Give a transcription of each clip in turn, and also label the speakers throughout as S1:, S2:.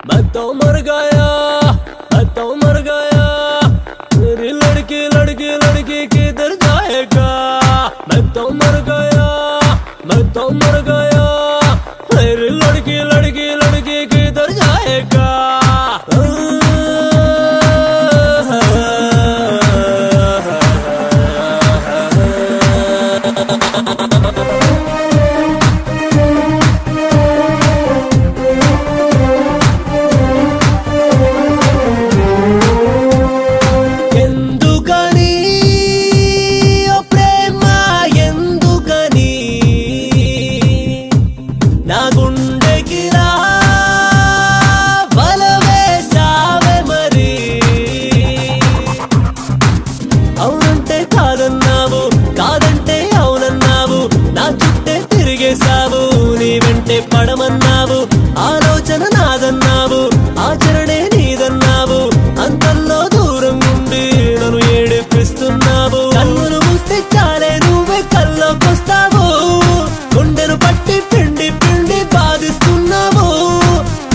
S1: मैं तो मर गया, मैं तो मर गया, मेरी लड़की लड़की लड़की किधर जाएगा। मैं तो मर गया, मैं तो मर गया, मेरी लड़की लड़की लड़की किधर जाएगा। పడమన్నావు ఆలోచన నాదన్నావు ఆచరణే నీదన్నావు అంతల్లో దూరం నుండి నన్ను ఏడిపిస్తున్నావు కన్నులు మూస్తే చాలే నువ్వే కల్లోకొస్తావు గుండెను పట్టి పిండి పిండి బాధిస్తున్నావు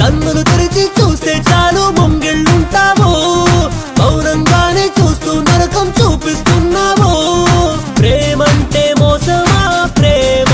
S1: కన్నులు తెరిచి చూస్తే చాలు ముంగిళ్ళుంటావు మౌనంగానే చూస్తూ నరకం చూపిస్తున్నావు ప్రేమంటే మోసమా ప్రేమ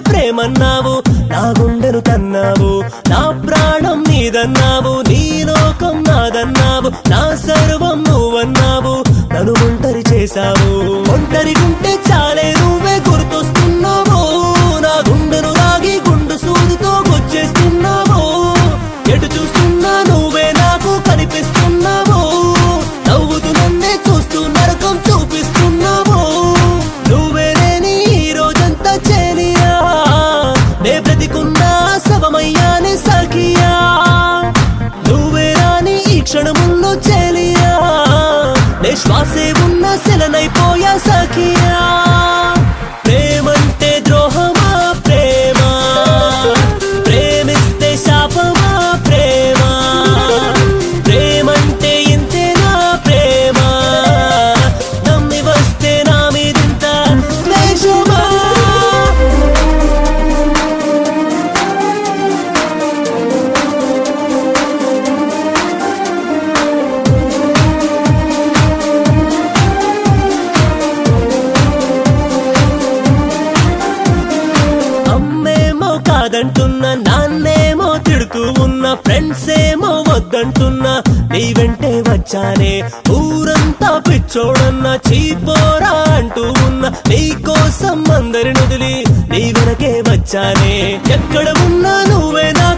S1: ప్రేమన్నావు నా గుండెను తన్నావు నా ప్రాణం నీదన్నావు నీ లోకం నాదన్నావు నా సర్వం నువ్వన్నావు నన్ను ఒంటరి చేశావు ఒంటరిగుంటే చాలే నువ్వే గుర్తొస్తున్నావు నా గుండెను రాగి గుండు సూదితో గుచ్చేస్తున్నావు ఎటు చూస్తున్నా నువ్వే నాకు కనిపిస్తున్నావు నవ్వుతూ నన్నే చూస్తూ నరకం చూపిస్తున్నావు నువ్వే లేని ఈ రోజంతా చేలియా నే బ్రతికున్నా శవమయ్యానే సఖియా నువ్వే రాని ఈ క్షణముల్లో చేలియా నే శ్వాసే ఉన్న శిలనైపోయా సఖియా ప్రేమంటే ద్రోహమా ప్రేమ ప్రేమిస్తే శాపమా ప్రేమ ప్రేమంటే ఇంతేనా ప్రేమ నమ్మి వస్తే నా మీదింత ద్వేషమా కాదంటున్నా నాన్నేమో తిడుతూ ఉన్న ఫ్రెండ్స్ ఏమో వద్దంటున్నా నీ వెంటే వచ్చానే ఊరంతా పిచ్చోడన్నా చీపోరా అంటూ ఉన్న నీ కోసం అందరి నదిలి నీ వెనకే వచ్చానే ఎక్కడ ఉన్నా నువ్వే నా